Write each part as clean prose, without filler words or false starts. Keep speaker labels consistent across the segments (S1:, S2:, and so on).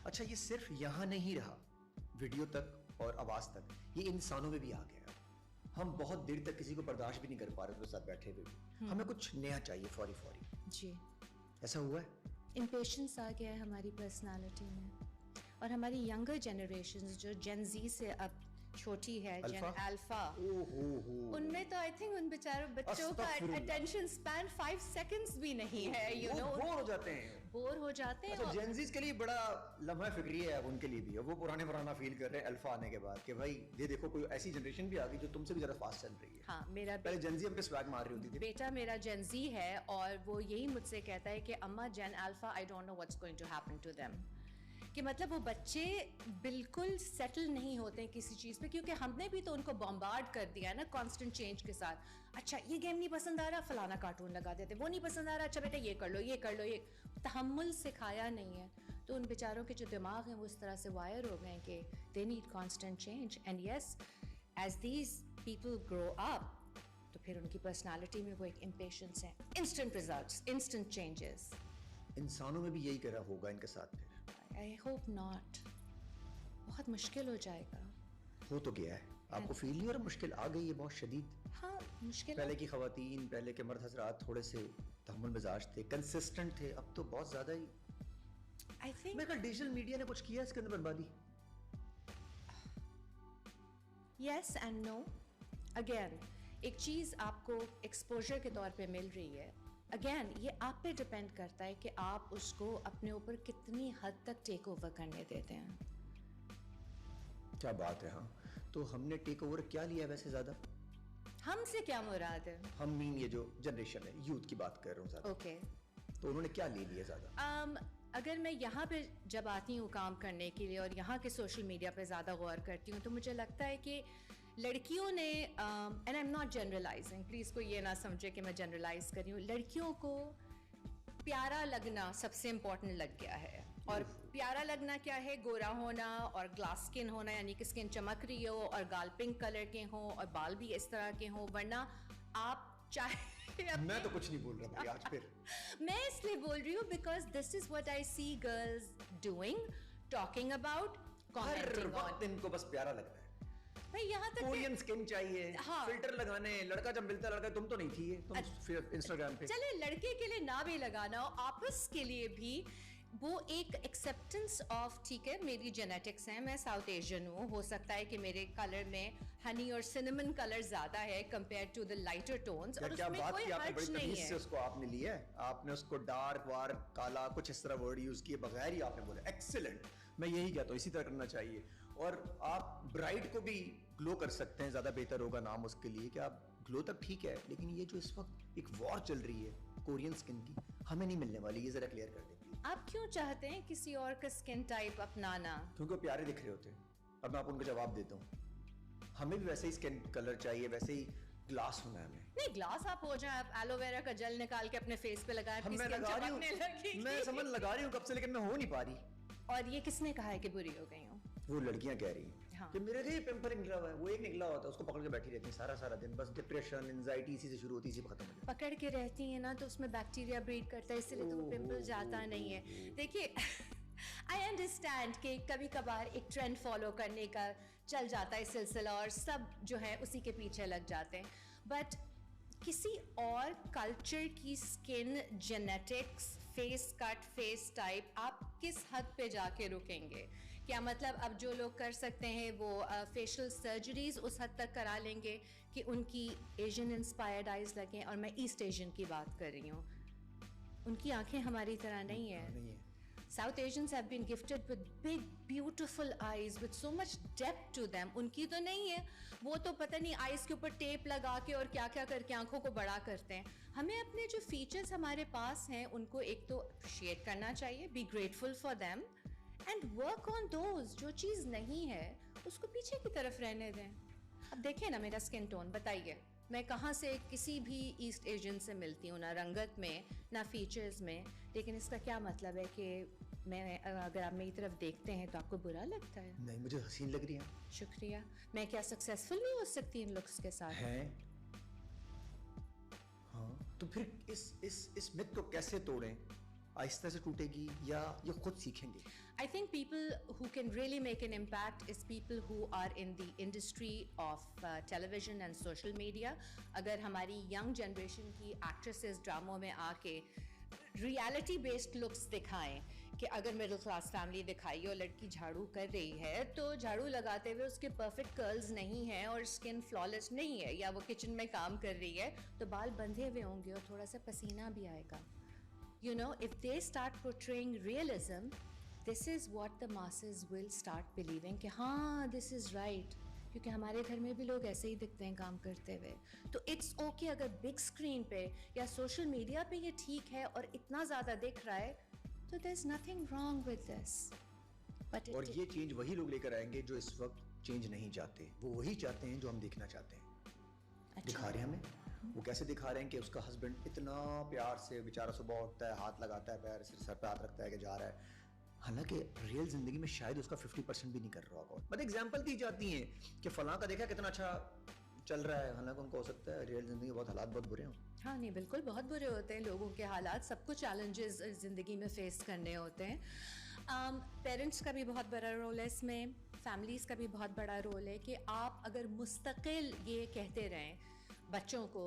S1: अच्छा, ये सिर्फ यहाँ नहीं रहा, वीडियो तक और आवाज तक, ये इंसानों में भी आ गया। हम बहुत देर तक किसी को बर्दाश्त भी नहीं कर पा रहे उसके साथ बैठे हुए भी। हमें कुछ नया चाहिए फौरी
S2: जी।
S1: ऐसा हुआ है?
S2: इम्पेशेंस आ गया है हमारी पर्सनालिटी में, और हमारी यंगर जनरेशन जो जेन जी से अब छोटी है, जेन अल्फा, उनमें तो आई थिंक उन बेचारों बच्चों का अटेंशन स्पैन 5 सेकंड्स भी नहीं है।
S1: बोर हो जाते हैं। अच्छा, जेन ज़ीज़ के लिए बड़ा लम्हा फिक्री है अब उनके लिए भी। वो पुराना फील कर रहे हैं अल्फा आने के बाद कि भाई ये देखो कोई ऐसी जनरेशन भी आ गई जो तुमसे भी ज्यादा फास्ट चल रही है।
S2: हाँ, मेरा
S1: पहले जेन ज़ी हम पे स्वैग मार रही होती थी।
S2: बेटा मेरा जेन ज़ी है और वो यही मुझसे कहता है कि अम्मा Gen Alpha, I don't know what's going to happen to them. कि मतलब वो बच्चे बिल्कुल सेटल नहीं होते हैं किसी चीज़ पे, क्योंकि हमने भी तो उनको बॉम्बार्ड कर दिया है ना कांस्टेंट चेंज के साथ। अच्छा, ये गेम नहीं पसंद आ रहा, फलाना कार्टून लगा देते, वो नहीं पसंद आ रहा, अच्छा बेटा ये कर लो, ये कर लो। ये तहम्मुल सिखाया नहीं है, तो उन बेचारों के जो दिमाग हैं वो इस तरह से वायर हो गए कि they need constant change. And yes, as these people grow up, तो फिर उनकी पर्सनालिटी में वो एक इम्पेशेंस है, इंस्टेंट रिजल्ट्स, इंस्टेंट चेंजेस।
S1: इंसानों में भी यही करा होगा इनके साथ फिर?
S2: I hope not. बहुत मुश्किल हो जाएगा।
S1: हो तो गया है, आपको फील नहीं हो रहा मुश्किल आ गई है बहुत शदीद?
S2: हाँ, मुश्किल।
S1: पहले की खवातीन, पहले के मर्द हजरात थोड़े से तहम्मुल मिजाज थे, कंसिस्टेंट थे, अब तो बहुत ज्यादा ही
S2: I think
S1: मैं कल डिजिटल मीडिया ने कुछ किया इसके अंदर बर्बादी?
S2: yes and no. Again, एक चीज आपको एक्सपोजर के तौर पे मिल रही है। अगेन ये आप पे डिपेंड करता है कि आप उसको अपने ऊपर कितनी हद तक टेक ओवर करने देते हैं।
S1: क्या बात है। हाँ, तो हमने टेक ओवर क्या लिया वैसे ज्यादा?
S2: हमसे क्या मुराद है?
S1: हम मीन ये जो जनरेशन है, यूथ की बात कर रहा हूँ ज्यादा।
S2: ओके।
S1: तो उन्होंने क्या ले लिया ज्यादा?
S2: अगर मैं यहाँ पे जब आती हूँ काम करने के लिए और यहाँ के सोशल मीडिया पे ज़्यादा गौर करती हूँ, तो मुझे लगता है कि लड़कियों ने, and I am not generalising, please कोई ये ना समझे कि मैं जनरलाइज कर रही हूँ, लड़कियों को प्यारा लगना सबसे इम्पोर्टेंट लग गया है। और प्यारा लगना क्या है? गोरा होना और ग्लास स्किन होना, यानी कि स्किन चमक रही हो और गाल पिंक कलर के हों और बाल भी इस तरह के हों, वरना आप चाहे
S1: मैं तो कुछ नहीं बोल रहा भाई आज फिर
S2: मैं इसलिए बोल रही हूँ because this is what I see girls doing, talking about, commenting on.
S1: इनको बस प्यारा लग रहा है
S2: भाई, यहाँ तक
S1: कोरियन स्किन चाहिए,
S2: हाँ,
S1: फिल्टर लगाने, लड़का जब मिलता है लड़का, तुम तो नहीं थी ये, तुम फिर इंस्टाग्राम पे।
S2: चले लड़के के लिए ना भी लगाना हो, आपस के लिए भी वो एक एक्सेप्टेंस ऑफ, ठीक है मेरी जेनेटिक्स है, मैं साउथ एशियन हूँ, हो सकता है कि मेरे कलर में हनी और सिनेमन कलर ज्यादा है compare to the lighter tones, और उसमें कोई हर्ज नहीं है।
S1: उसको आपने लिया है, आपने उसको डार्क वार काला कुछ इस तरह वर्ड यूज किए बगैर ही आपने बोला एक्सीलेंट। मैं यही कहता हूँ इसी तरह करना चाहिए, और आप ब्राइड को भी ग्लो कर सकते हैं, ज्यादा बेहतर होगा नाम उसके लिए कि आप ग्लो तक ठीक है, लेकिन ये जो इस वक्त एक वॉर चल रही है कोरियन स्किन की, हमें नहीं मिलने वाली, ये जरा क्लियर कर दें।
S2: आप क्यों चाहते हैं किसी और का स्किन टाइप अपनाना?
S1: क्योंकि वो प्यारे दिख रहे होते हैं। अब मैं आपको उनका जवाब देता हूँ, हमें भी वैसे ही स्किन कलर चाहिए, वैसे ही ग्लास होना है हमें।
S2: नहीं, ग्लास आप हो जाए, आप एलोवेरा का जेल निकाल के अपने फेस पे लगाएं,
S1: मैं लगा रही हूँ, मैं समझ लगा रही हूँ कब से, लेकिन मैं हो नहीं पा रही।
S2: और ये किसने कहा है कि बुरी हो गई हूँ?
S1: वो लड़कियां कह रही हैं।
S2: हाँ।
S1: कि मेरे लिए पिंपल निकला हुआ है, वो एक निकला होता है उसको पकड़ के बैठी रहती है सारा दिन, बस डिप्रेशन एंजाइटी इसी से शुरू होती है, इसी से खत्म होती है।
S2: पकड़ के रहती है ना, तो उसमें बैक्टीरिया ब्रीड करता है, इसलिए तो वो पिंपल जाता नहीं है। देखिए आई अंडरस्टैंड कि कभी कभार एक ट्रेंड फॉलो करने का चल जाता है सिलसिला और सब जो है उसी के पीछे लग जाते हैं, बट किसी और कल्चर की skin, genetics, face cut, face type, आप किस हद पे जाके रुकेंगे? क्या मतलब अब जो लोग कर सकते हैं वो फेशियल सर्जरीज उस हद तक करा लेंगे कि उनकी एशियन इंस्पायर्ड आइज लगें? और मैं ईस्ट एशियन की बात कर रही हूँ, उनकी आंखें हमारी तरह नहीं है। South Asians have been gifted with big, beautiful eyes with so much depth to them. उनकी तो नहीं है, वो तो पता नहीं आइज के ऊपर टेप लगा के और क्या क्या करके आंखों को बड़ा करते हैं। हमें अपने जो फीचर्स हमारे पास हैं उनको एक तो अप्रिशिएट करना चाहिए, be grateful for them and work on those. जो चीज़ नहीं है उसको पीछे की तरफ रहने दें। अब देखिए ना मेरा स्किन टोन, बताइए मैं कहाँ से किसी भी ईस्ट एशियन से मिलती हूँ, ना रंगत में ना फीचर्स में, लेकिन इसका क्या मतलब है कि मैं, अगर आप मेरी तरफ देखते हैं तो आपको बुरा लगता है?
S1: नहीं, मुझे हसीन लग रही है।
S2: शुक्रिया। मैं क्या सक्सेसफुल नहीं हो सकती इन लुक्स के साथ?
S1: है। हाँ, तो फिर इस मिथ को कैसे तोड़ें आहिस्ता से टूटेगी या ये खुद सीखेंगे?
S2: I think people who can really make an impact is people who are in the industry of television and social media. अगर हमारी young generation की actresses ड्रामों में आके रियलिटी बेस्ड लुक्स दिखाएं कि अगर मिडिल क्लास फैमिली दिखाई और लड़की झाड़ू कर रही है तो झाड़ू लगाते हुए उसके परफेक्ट कर्ल्स नहीं है और स्किन फ्लॉलेस नहीं है, या वो किचन में काम कर रही है तो बाल बंधे हुए होंगे और थोड़ा सा पसीना भी आएगा. You know, if they start portraying realism, this is what the masses will start believing कि हाँ this is right, क्योंकि हमारे घर में भी लोग ऐसे ही दिखते हैं काम करते हुए. तो इट्स ओके अगर बिग स्क्रीन पे या सोशल मीडिया पे ये ठीक है और इतना ज़्यादा दिख रहा है, तो there is nothing wrong with this. But
S1: और ये चेंज वही लोग लेकर आएंगे जो इस वक्त चेंज नहीं चाहते. वो वही चाहते हैं जो हम देखना चाहते हैं.
S2: अच्छा.
S1: दिखा रहे हैं हमें, वो कैसे दिखा रहे हैं कि उसका हस्बैंड इतना प्यार से बेचारा सुबह उठता है, हाथ लगाता है, पैर सर पे हाथ रखता है कि जा रहा है, हालांकि रियल जिंदगी में शायद उसका 50% भी नहीं कर रहा होगा. मतलब एग्जांपल दी जाती हैं कि फलां का देखा कितना अच्छा चल रहा है, हालांकि उनको हो सकता है रियल जिंदगी बहुत हालात बहुत बुरे हों.
S2: हाँ नहीं बिल्कुल बहुत बुरे होते हैं लोगों के हालात, सबको चैलेंजेस ज़िंदगी में फेस करने होते हैं. पेरेंट्स का भी बहुत बड़ा रोल है इसमें, फैमिलीज़ का भी बहुत बड़ा रोल है कि आप अगर मुस्तकिल ये कहते रहें बच्चों को,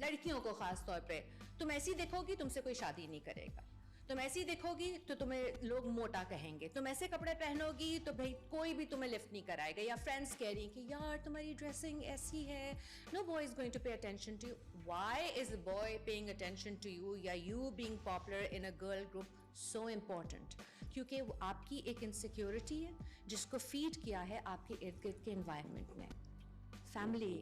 S2: लड़कियों को ख़ास तौर पे, तुम ऐसी देखोगी तुमसे कोई शादी नहीं करेगा, तुम ऐसी देखोगी तो तुम्हें लोग मोटा कहेंगे, तुम ऐसे कपड़े पहनोगी तो भाई कोई भी तुम्हें लिफ्ट नहीं कराएगा, या फ्रेंड्स कह रही कि यार तुम्हारी ड्रेसिंग ऐसी है, no boy is going to pay attention to you. Why is a boy paying attention to you, या you being popular in a girl group so important? क्योंकि वो आपकी एक इनसिक्योरिटी है जिसको फीड किया है आपके इर्द गिर्द के एनवायरनमेंट में, फैमिली,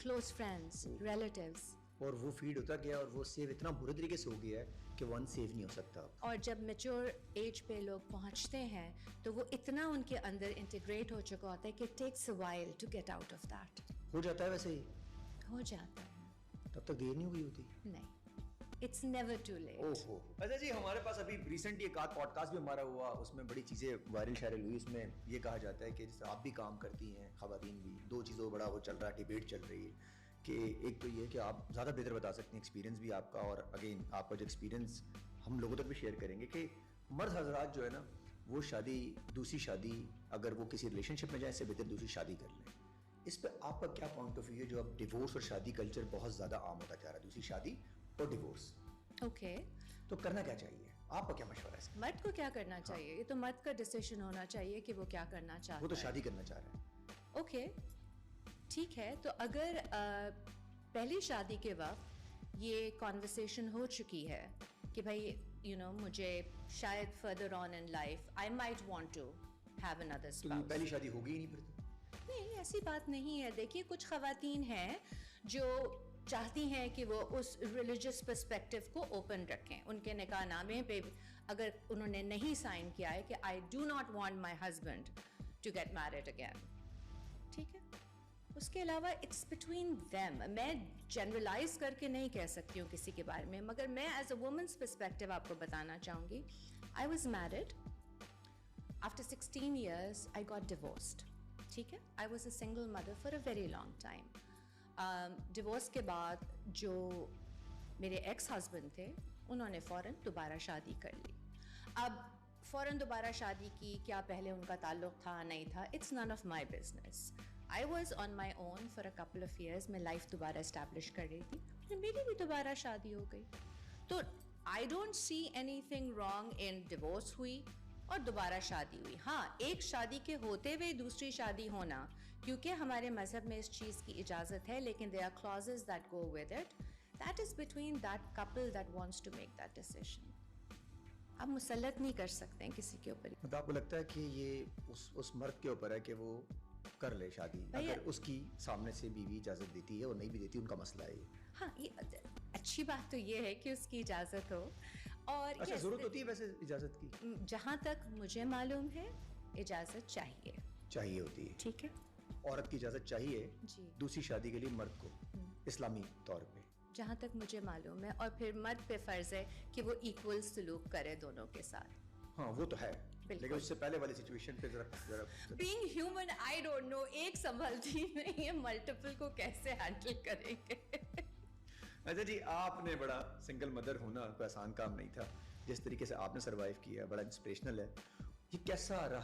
S2: क्लोज फ्रेंड्स, रिलेटिव्स.
S1: और वो फीड होता गया और वो सेव इतना बुरे तरीके से हो गया है कि वन सेव नहीं हो सकता.
S2: और जब मैच्योर एज पे लोग पहुंचते हैं तो वो इतना उनके अंदर इंटीग्रेट हो चुका होता है कि it takes a while to get out of that.
S1: हो जाता है वैसे ही,
S2: हो जाता है.
S1: तब तक देर नहीं हुई होती.
S2: नहीं, इट्स नेवर टू लेट.
S1: ओहो. अच्छा जी, हमारे पास अभी रिसेंटली एक आध पॉडकास्ट भी हमारा हुआ, उसमें बड़ी चीज़ें वायरल शायरल हुई. उसमें ये कहा जाता है कि जैसे आप भी काम करती हैं, ख़वातीन भी, दो चीज़ों बड़ा वो चल रहा है, डिबेट चल रही है कि एक तो ये कि आप ज़्यादा बेहतर बता सकते हैं, एक्सपीरियंस भी आपका, और अगेन आपका जो एक्सपीरियंस हम लोगों तक भी शेयर करेंगे कि मर्द हजरात जो है ना, वो शादी, दूसरी शादी, अगर वो किसी रिलेशनशिप में जाए इससे बेहतर दूसरी शादी कर लें. इस पर आपका क्या पॉइंट ऑफ व्यू है? जो अब डिवोर्स और शादी कल्चर बहुत ज़्यादा आम होता जा रहा है, दूसरी शादी और डिवोर्स.
S2: ओके,
S1: तो करना क्या चाहिए? आपका क्या मशवरा है?
S2: मर्द को क्या करना चाहिए? ये तो मर्द का डिसीजन होना चाहिए कि वो क्या करना चाहता है.
S1: वो तो शादी करना चाह रहा है.
S2: ओके, ठीक है. तो अगर पहली शादी के वक्त ये कॉन्वर्सेशन हो चुकी है कि भाई यू नो मुझे शायद further on in life I might want to have another
S1: तो
S2: स्पाउस.
S1: पहली शादी होगी ही नहीं फिर तो.
S2: नहीं, ऐसी बात नहीं है. देखिए, कुछ ख़वातीन हैं जो चाहती हैं कि वो उस रिलीजियस पर्सपेक्टिव को ओपन रखें. उनके निकाह नामे पे अगर उन्होंने नहीं साइन किया है कि I do not want my husband to get married again, ठीक है, उसके अलावा इट्स बिटवीन देम. मैं जनरलाइज करके नहीं कह सकती हूँ किसी के बारे में, मगर मैं एज अ वुमेन्स पर्सपेक्टिव आपको बताना चाहूँगी. I was married, after 16 years I got divorced. ठीक है, I was a single mother for a very long time. Divorce के बाद जो मेरे एक्स हस्बैंड थे उन्होंने फ़ौरन दोबारा शादी कर ली. अब फ़ौरन दोबारा शादी की, क्या पहले उनका ताल्लुक़ था नहीं था, it's none of my business. I was on my own for a couple of years. मैं लाइफ दोबारा इस्टेब्लिश कर रही थी, फिर मेरी भी दोबारा शादी हो गई. तो I don't see any thing wrong in divorce हुई और दोबारा शादी हुई. हाँ, एक शादी के होते हुए दूसरी शादी होना, क्योंकि हमारे मजहब में इस चीज़ की इजाज़त है, लेकिन there are clauses that go with it. That is between that couple that wants to make that decision. आप मुसल्लत नहीं कर सकते हैं किसी के ऊपर.
S1: मतलब आपको लगता है कि ये उस मर्द के ऊपर है कि वो कर ले शादी, अगर उसकी सामने से बीवी इजाज़त देती है और नहीं भी देती, उनका मसला है ये.
S2: हाँ, ये अच्छी बात तो ये है कि उसकी इजाज़त हो. और
S1: अच्छा, ज़रूरत होती है वैसे इजाज़त की?
S2: जहाँ तक मुझे मालूम है इजाज़त चाहिए
S1: होती है.
S2: ठीक है,
S1: औरत की इजाज़त चाहिए
S2: जी
S1: दूसरी शादी के लिए मर्द को, इस्लामी तौर पे,
S2: जहाँ तक मुझे मालूम है. और फिर मर्द पे फ़र्ज़ है कि वो इक्वल सलूक करे दोनों के साथ.
S1: हाँ वो तो है, लेकिन उससे पहले वाली सिचुएशन पे जरा
S2: being human I don't no, एक संभलती नहीं है, मल्टीपल को कैसे हैंडल करेंगे.
S1: अच्छा जी, आपने बड़ा सिंगल मदर होना कोई आसान काम नहीं था. जिस तरीके से आपने सर्वाइव किया है बड़ा इंस्पिरेशनल है। ये कैसा रहा